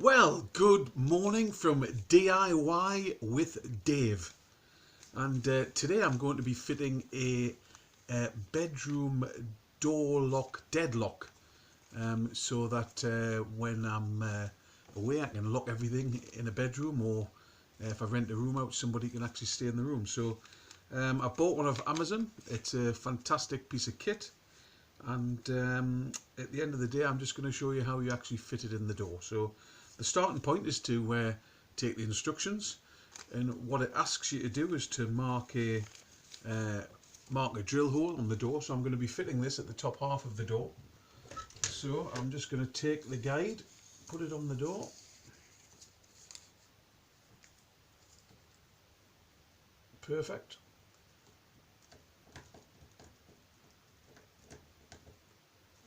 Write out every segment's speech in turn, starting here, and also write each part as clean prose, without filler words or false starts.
Well, good morning from DIY with Dave, and today I'm going to be fitting a bedroom door lock deadlock, so that when I'm away I can lock everything in a bedroom, or if I rent a room out, somebody can actually stay in the room. So I bought one off Amazon. It's a fantastic piece of kit, and at the end of the day I'm just going to show you how you actually fit it in the door. So the starting point is to take the instructions, and what it asks you to do is to mark a drill hole on the door. So I'm going to be fitting this at the top half of the door. So I'm just going to take the guide, put it on the door, perfect,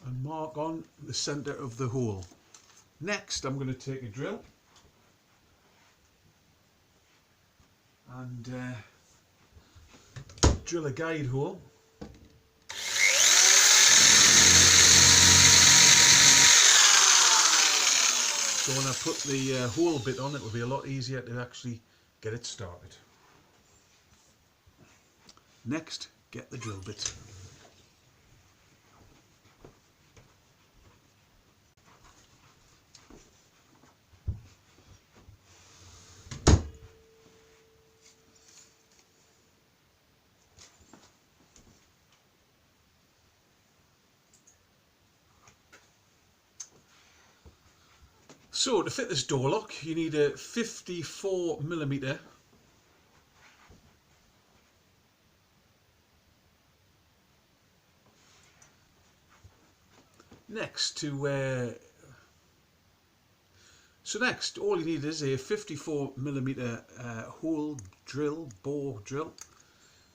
and mark on the centre of the hole. Next I'm going to take a drill and drill a guide hole. So when I put the hole bit on, it will be a lot easier to actually get it started. Next, get the drill bit. So to fit this door lock, you need a 54mm next, all you need is a 54mm hole drill, bore drill,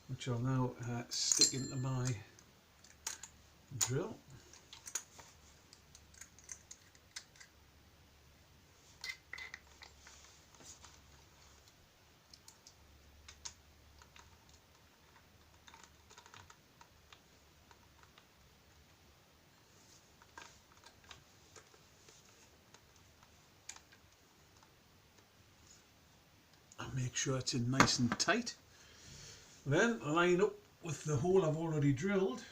which I'll now stick into my drill. Make sure it's in nice and tight. Then line up with the hole I've already drilled.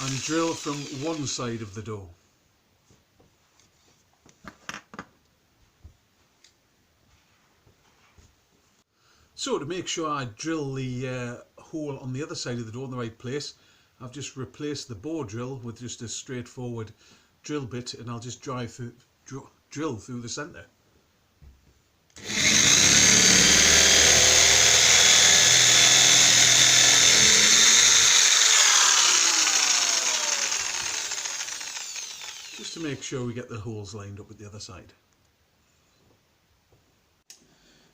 And drill from one side of the door. So to make sure I drill the hole on the other side of the door in the right place, I've just replaced the bore drill with just a straightforward drill bit, and I'll just drill through the centre. Just to make sure we get the holes lined up with the other side.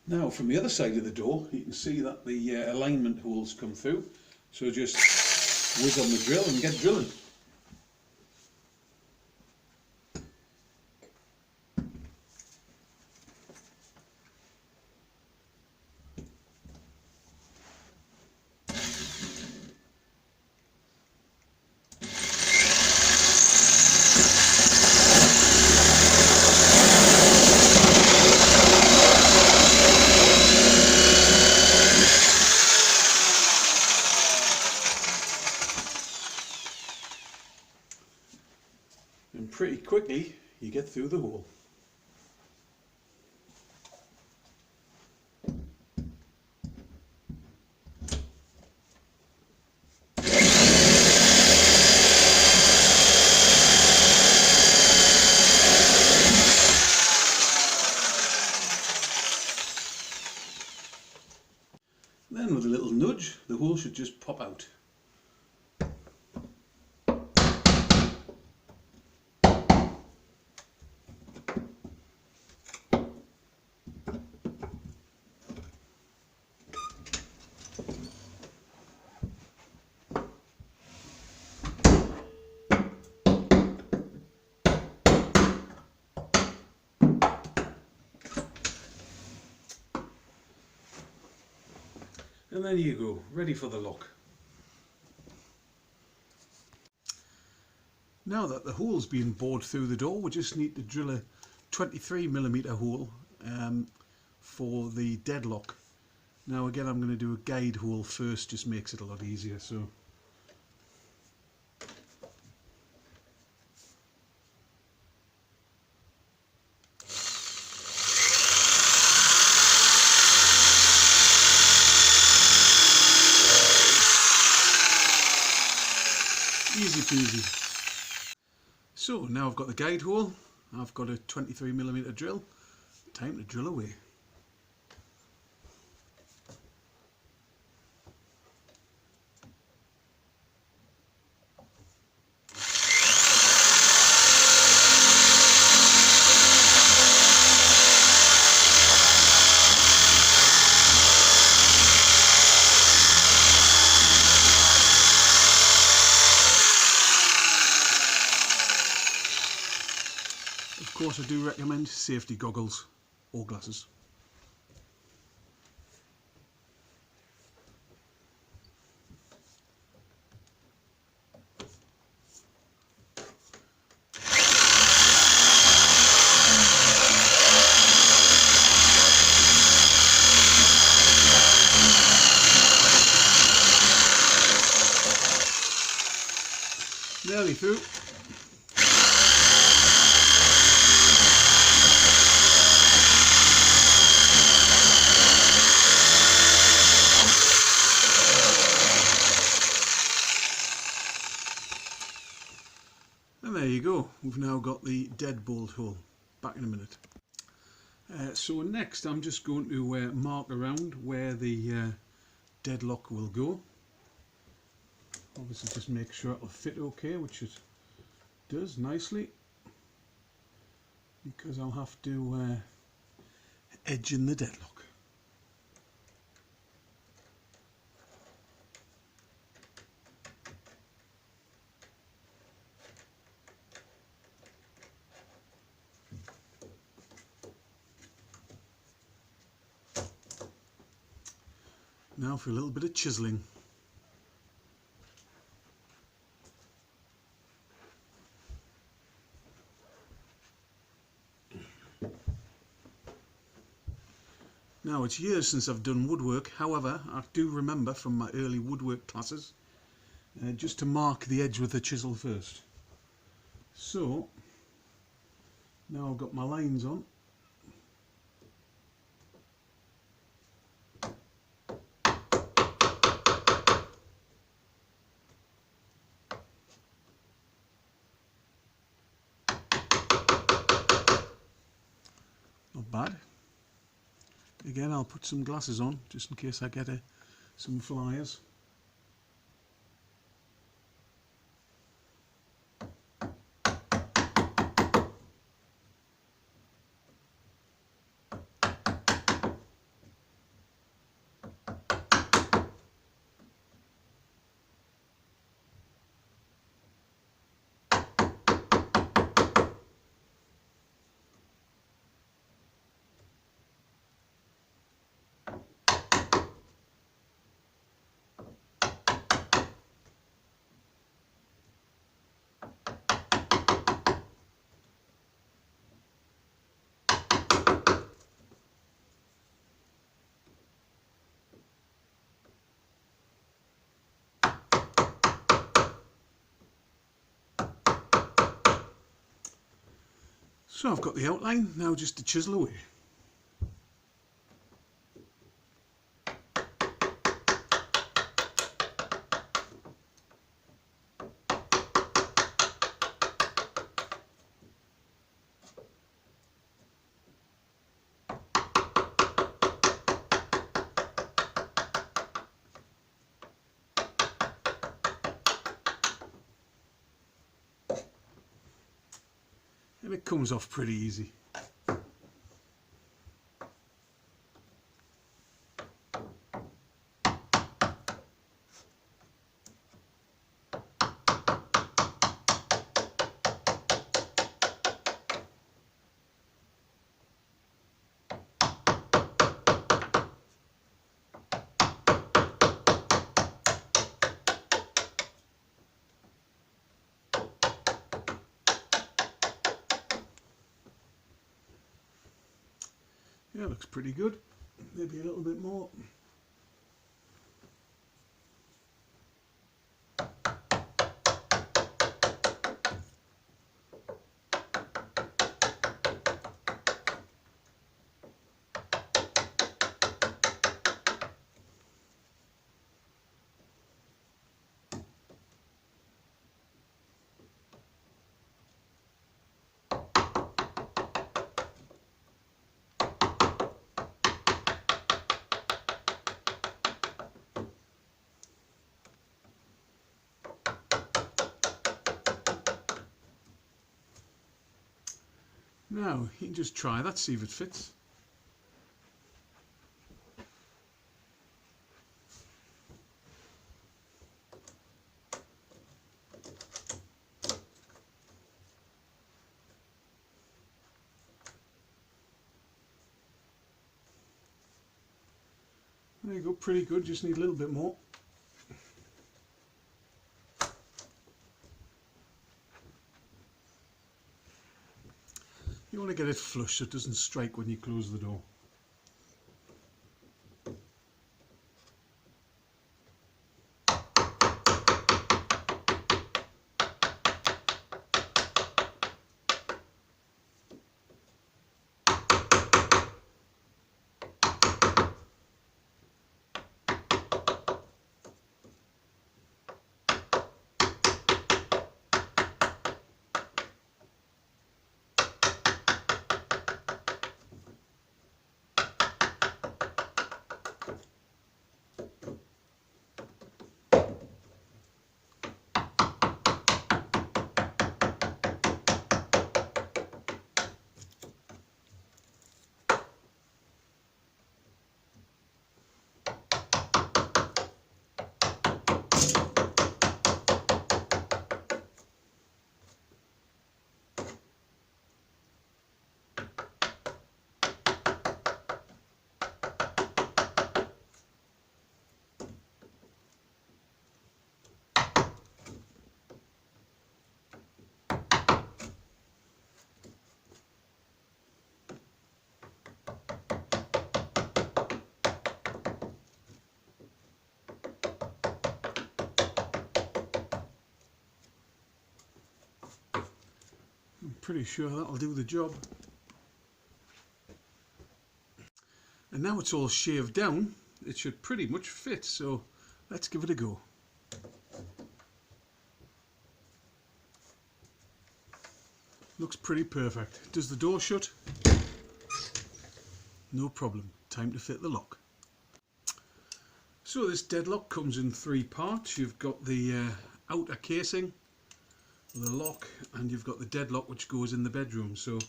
Now from the other side of the door, you can see that the alignment holes come through. So just whiz on the drill and get drilling. And pretty quickly you get through the hole. Then with a little nudge, the hole should just pop out. And there you go, ready for the lock. Now that the hole's been bored through the door, we just need to drill a 23mm hole for the deadlock. Now again, I'm going to do a guide hole first, just makes it a lot easier. So easy peasy. So now I've got the guide hole, I've got a 23mm drill, time to drill away. Of course, I do recommend safety goggles or glasses. Nearly through. And there you go, we've now got the deadbolt hole. Back in a minute. So next I'm just going to mark around where the deadlock will go. Obviously just make sure it'll fit okay, which it does nicely, because I'll have to edge in the deadlock. Now for a little bit of chiseling. Now it's years since I've done woodwork, however I do remember from my early woodwork classes just to mark the edge with the chisel first. So now I've got my lines on. Not bad. Again, I'll put some glasses on just in case I get some flies. So I've got the outline, now just to chisel away. And it comes off pretty easy. Yeah, looks pretty good. Maybe a little bit more. Now, you can just try that, see if it fits. There you go, pretty good, just need a little bit more. You want to get it flush so it doesn't strike when you close the door. I'm pretty sure that'll do the job. And now it's all shaved down, it should pretty much fit, so let's give it a go. Looks pretty perfect. Does the door shut? No problem. Time to fit the lock. So this deadlock comes in 3 parts. You've got the outer casing, the lock, and you've got the deadlock which goes in the bedroom. So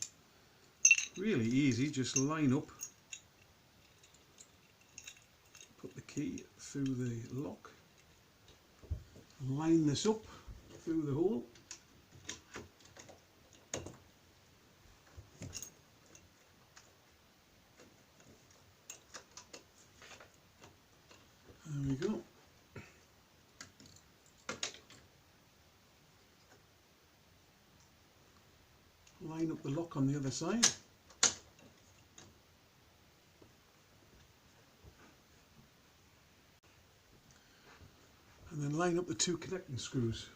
really easy, just line up, put the key through the lock, line this up through the hole, there we go. Line up the lock on the other side. And then line up the 2 connecting screws.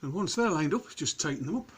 And once they're lined up, just tighten them up.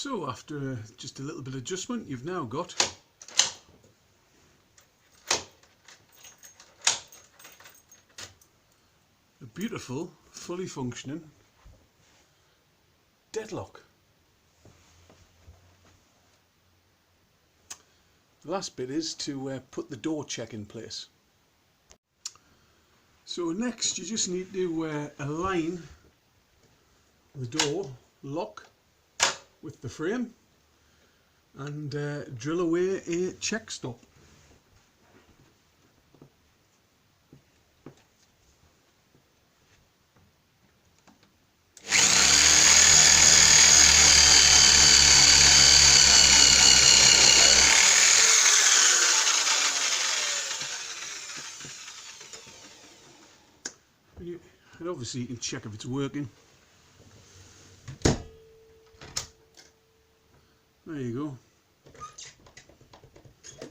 So after just a little bit of adjustment, you've now got a beautiful, fully functioning deadlock. The last bit is to put the door check in place. So next you just need to align the door lock with the frame and drill away a check stop. And obviously you can check if it's working. There you go.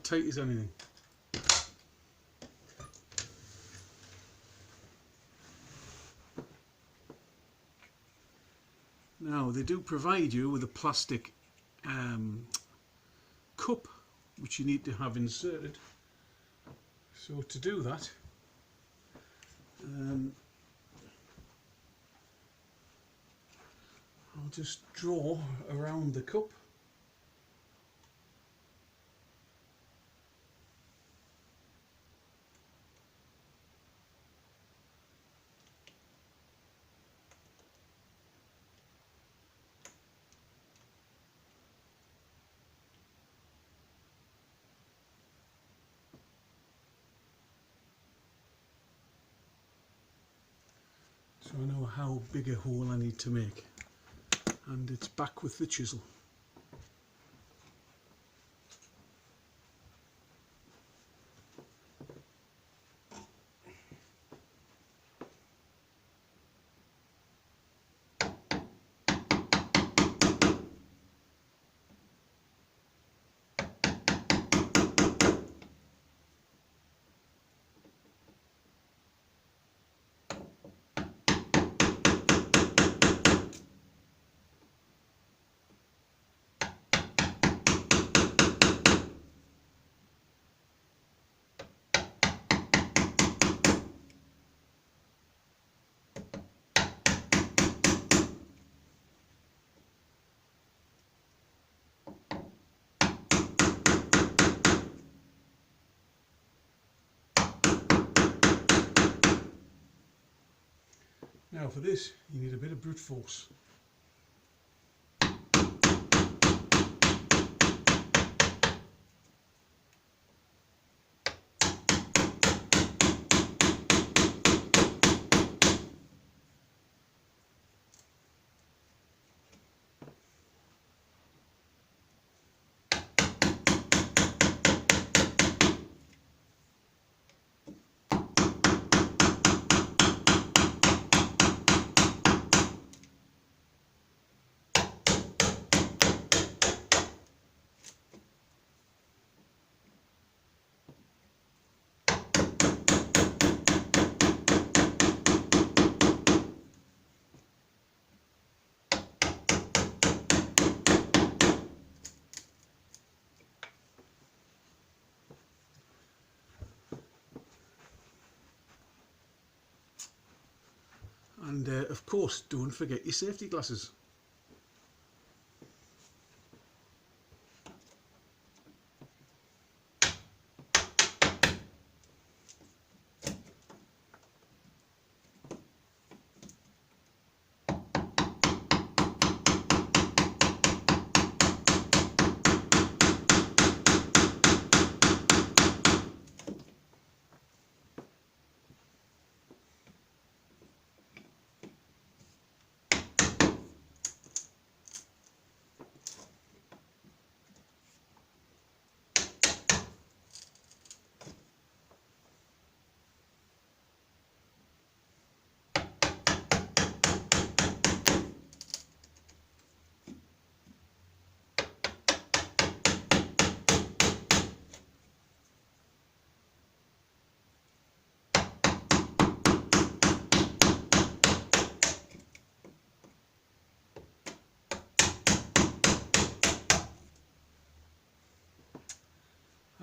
Tight as anything. Now they do provide you with a plastic cup which you need to have inserted. So to do that, I'll just draw around the cup. So I know how big a hole I need to make, and it's back with the chisel. Now for this you need a bit of brute force. And of course, don't forget your safety glasses.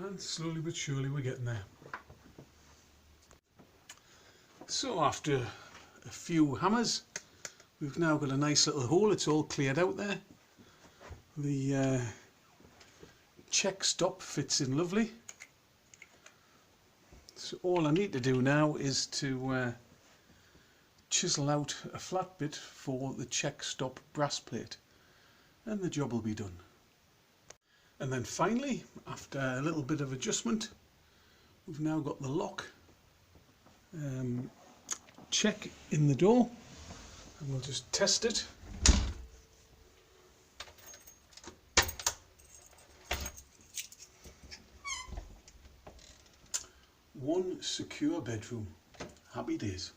and slowly but surely we're getting there. So after a few hammers, we've now got a nice little hole. It's all cleared out there. The check stop fits in lovely. So all I need to do now is to chisel out a flat bit for the check stop brass plate, and the job will be done. And then finally, after a little bit of adjustment, we've now got the lock check in the door, and we'll just test it. One secure bedroom. Happy days.